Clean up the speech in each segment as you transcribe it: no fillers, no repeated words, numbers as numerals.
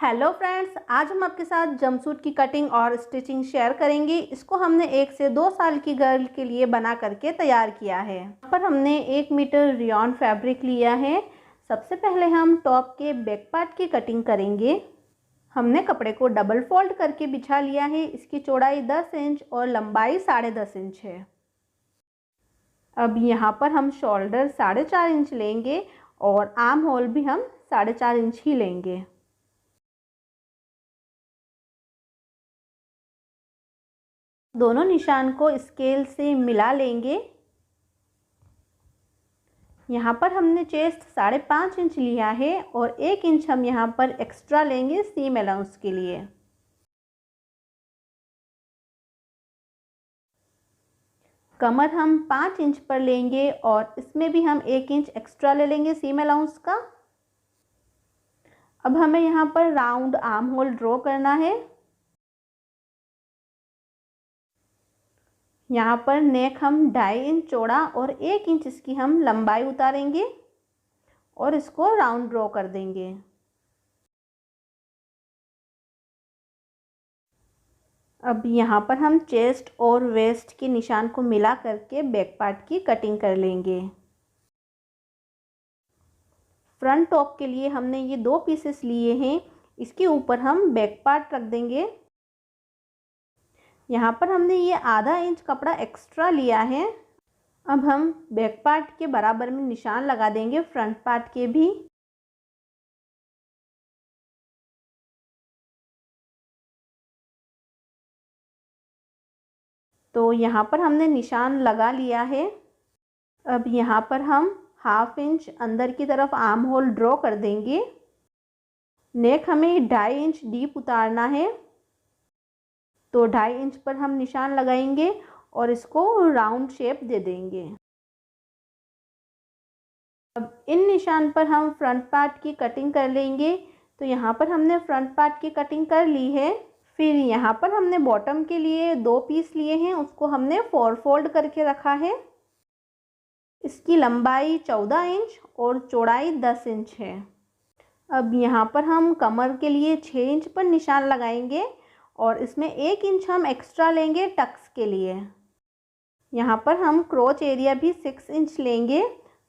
Hello friends, आज हम आपके साथ जंपसूट की कटिंग और स्टिचिंग शेयर करेंगे। इसको हमने 1 से 2 साल की गर्ल के लिए बना करके तैयार किया है। यहाँ पर हमने 1 मीटर रियॉन फैब्रिक लिया है। सबसे पहले हम टॉप के बैक पार्ट की कटिंग करेंगे। हमने कपड़े को डबल फोल्ड करके बिछा लिया है। इसकी चौड़ाई 10 इंच और लंबाई 10.5 इंच है। अब यहाँ पर हम शोल्डर 4.5 इंच लेंगे और आर्म होल भी हम 4.5 इंच ही लेंगे। दोनों निशान को स्केल से मिला लेंगे। यहाँ पर हमने चेस्ट 5.5 इंच लिया है और 1 इंच हम यहाँ पर एक्स्ट्रा लेंगे सीम अलाउंस के लिए। कमर हम 5 इंच पर लेंगे और इसमें भी हम 1 इंच एक्स्ट्रा ले लेंगे सीम अलाउंस का। अब हमें यहाँ पर राउंड आर्म होल ड्रॉ करना है। यहाँ पर नेक हम 2.5 इंच चौड़ा और 1 इंच इसकी हम लंबाई उतारेंगे और इसको राउंड ड्रॉ कर देंगे। अब यहाँ पर हम चेस्ट और वेस्ट के निशान को मिला करके बैक पार्ट की कटिंग कर लेंगे। फ्रंट टॉप के लिए हमने ये 2 पीसेस लिए हैं। इसके ऊपर हम बैक पार्ट रख देंगे। यहाँ पर हमने ये आधा इंच कपड़ा एक्स्ट्रा लिया है। अब हम बैक पार्ट के बराबर में निशान लगा देंगे फ्रंट पार्ट के भी। तो यहाँ पर हमने निशान लगा लिया है। अब यहाँ पर हम 1/2 इंच अंदर की तरफ आर्म होल ड्रॉ कर देंगे। नेक हमें 2.5 इंच डीप उतारना है, तो 2.5 इंच पर हम निशान लगाएंगे और इसको राउंड शेप दे देंगे। अब इन निशान पर हम फ्रंट पार्ट की कटिंग कर लेंगे। तो यहाँ पर हमने फ्रंट पार्ट की कटिंग कर ली है। फिर यहाँ पर हमने बॉटम के लिए 2 पीस लिए हैं, उसको हमने 4 फोल्ड करके रखा है। इसकी लंबाई 14 इंच और चौड़ाई 10 इंच है। अब यहाँ पर हम कमर के लिए 6 इंच पर निशान लगाएंगे और इसमें 1 इंच हम एक्स्ट्रा लेंगे टक्स के लिए। यहाँ पर हम क्रोच एरिया भी 6 इंच लेंगे,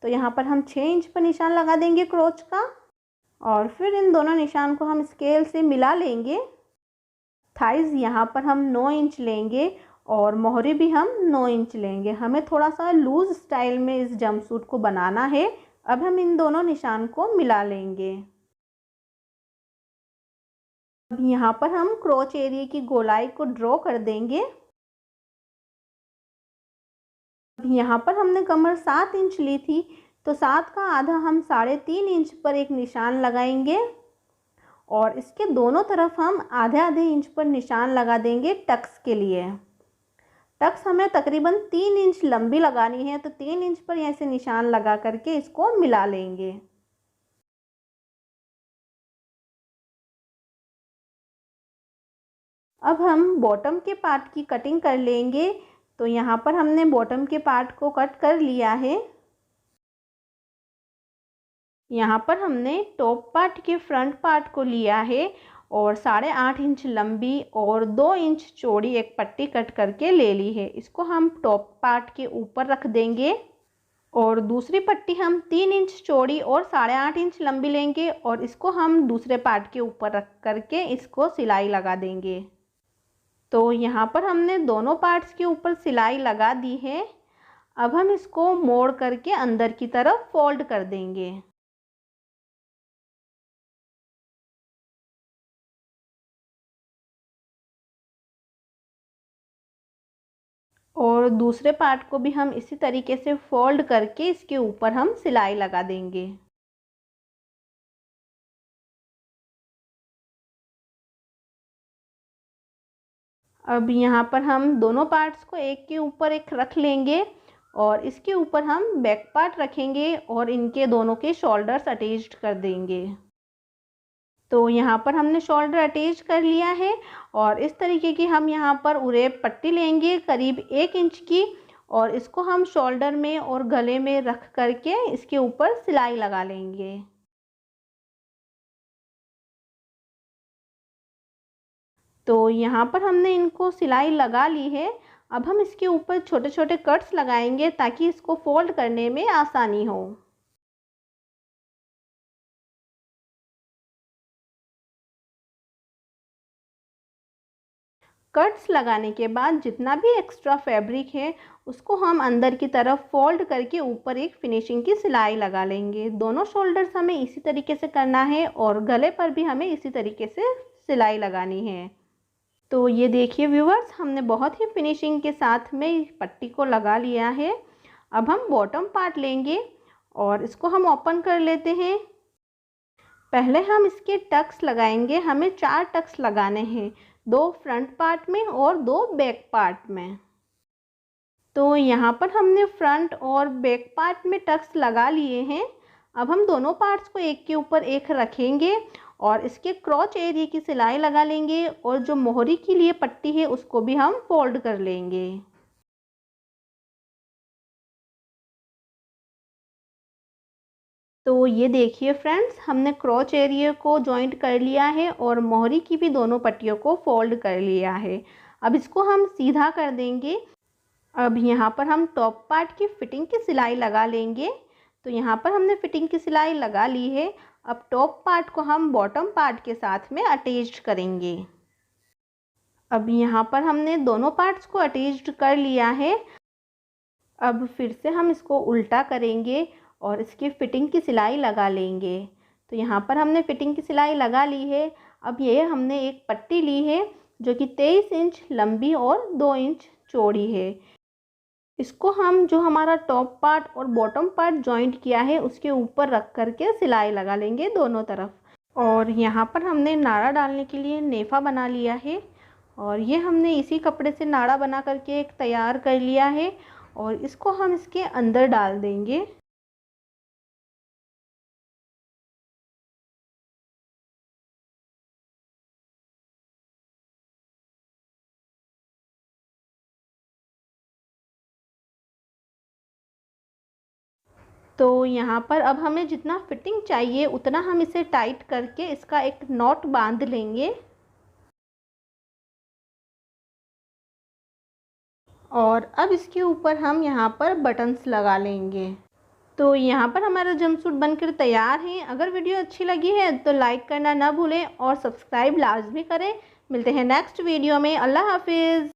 तो यहाँ पर हम 6 इंच पर निशान लगा देंगे क्रोच का। और फिर इन दोनों निशान को हम स्केल से मिला लेंगे। थाइज़ यहाँ पर हम 9 इंच लेंगे और मोहरी भी हम 9 इंच लेंगे। हमें थोड़ा सा लूज स्टाइल में इस जंपसूट को बनाना है। अब हम इन दोनों निशान को मिला लेंगे। अब यहाँ पर हम क्रोच एरिया की गोलाई को ड्रॉ कर देंगे। अब यहाँ पर हमने कमर 7 इंच ली थी, तो 7 का आधा हम 3.5 इंच पर एक निशान लगाएंगे और इसके दोनों तरफ हम आधे आधे इंच पर निशान लगा देंगे टक्स के लिए। टक्स हमें तकरीबन 3 इंच लंबी लगानी है, तो 3 इंच पर ऐसे निशान लगा करके इसको मिला लेंगे। अब हम बॉटम के पार्ट की कटिंग कर लेंगे। तो यहाँ पर हमने बॉटम के पार्ट को कट कर लिया है। यहाँ पर हमने टॉप पार्ट के फ्रंट पार्ट को लिया है और 8.5 इंच लंबी और 2 इंच चौड़ी एक पट्टी कट करके ले ली है। इसको हम टॉप पार्ट के ऊपर रख देंगे और दूसरी पट्टी हम 3 इंच चौड़ी और 8.5 इंच लंबी लेंगे और इसको हम दूसरे पार्ट के ऊपर रख करके इसको सिलाई लगा देंगे। तो यहाँ पर हमने दोनों पार्ट्स के ऊपर सिलाई लगा दी है। अब हम इसको मोड़ करके अंदर की तरफ फोल्ड कर देंगे। और दूसरे पार्ट को भी हम इसी तरीके से फोल्ड करके इसके ऊपर हम सिलाई लगा देंगे। अब यहाँ पर हम दोनों पार्ट्स को एक के ऊपर एक रख लेंगे और इसके ऊपर हम बैक पार्ट रखेंगे और इनके दोनों के शोल्डर्स अटैच्ड कर देंगे। तो यहाँ पर हमने शोल्डर अटैच कर लिया है और इस तरीके की हम यहाँ पर उरेब पट्टी लेंगे करीब 1 इंच की और इसको हम शोल्डर में और गले में रख करके इसके ऊपर सिलाई लगा लेंगे। तो यहाँ पर हमने इनको सिलाई लगा ली है। अब हम इसके ऊपर छोटे छोटे कट्स लगाएंगे ताकि इसको फोल्ड करने में आसानी हो। कट्स लगाने के बाद जितना भी एक्स्ट्रा फैब्रिक है उसको हम अंदर की तरफ फोल्ड करके ऊपर एक फिनिशिंग की सिलाई लगा लेंगे। दोनों शोल्डर्स हमें इसी तरीके से करना है और गले पर भी हमें इसी तरीके से सिलाई लगानी है। तो ये देखिए व्यूअर्स, हमने बहुत ही फिनिशिंग के साथ में पट्टी को लगा लिया है। अब हम बॉटम पार्ट लेंगे और इसको हम ओपन कर लेते हैं। पहले हम इसके टक्स लगाएंगे। हमें 4 टक्स लगाने हैं, 2 फ्रंट पार्ट में और 2 बैक पार्ट में। तो यहाँ पर हमने फ्रंट और बैक पार्ट में टक्स लगा लिए हैं। अब हम दोनों पार्ट्स को एक के ऊपर एक रखेंगे और इसके क्रॉच एरिया की सिलाई लगा लेंगे और जो मोहरी के लिए पट्टी है उसको भी हम फोल्ड कर लेंगे। तो ये देखिए फ्रेंड्स, हमने क्रॉच एरिया को जॉइंट कर लिया है और मोहरी की भी दोनों पट्टियों को फोल्ड कर लिया है। अब इसको हम सीधा कर देंगे। अब यहाँ पर हम टॉप पार्ट की फिटिंग की सिलाई लगा लेंगे। तो यहाँ पर हमने फिटिंग की सिलाई लगा ली है। अब टॉप पार्ट को हम बॉटम पार्ट के साथ में अटैच्ड करेंगे। अब यहाँ पर हमने दोनों पार्ट्स को अटैच्ड कर लिया है। अब फिर से हम इसको उल्टा करेंगे और इसकी फ़िटिंग की सिलाई लगा लेंगे। तो यहाँ पर हमने फ़िटिंग की सिलाई लगा ली है। अब ये हमने एक पट्टी ली है जो कि 23 इंच लंबी और 2 इंच चौड़ी है। इसको हम जो हमारा टॉप पार्ट और बॉटम पार्ट जॉइंट किया है उसके ऊपर रख करके सिलाई लगा लेंगे दोनों तरफ। और यहाँ पर हमने नाड़ा डालने के लिए नेफ़ा बना लिया है और ये हमने इसी कपड़े से नाड़ा बना करके एक तैयार कर लिया है और इसको हम इसके अंदर डाल देंगे। तो यहाँ पर अब हमें जितना फिटिंग चाहिए उतना हम इसे टाइट करके इसका एक नॉट बांध लेंगे और अब इसके ऊपर हम यहाँ पर बटन्स लगा लेंगे। तो यहाँ पर हमारा जंपसूट बनकर तैयार है। अगर वीडियो अच्छी लगी है तो लाइक करना ना भूलें और सब्सक्राइब लाजमी करें। मिलते हैं नेक्स्ट वीडियो में। अल्लाह हाफिज़।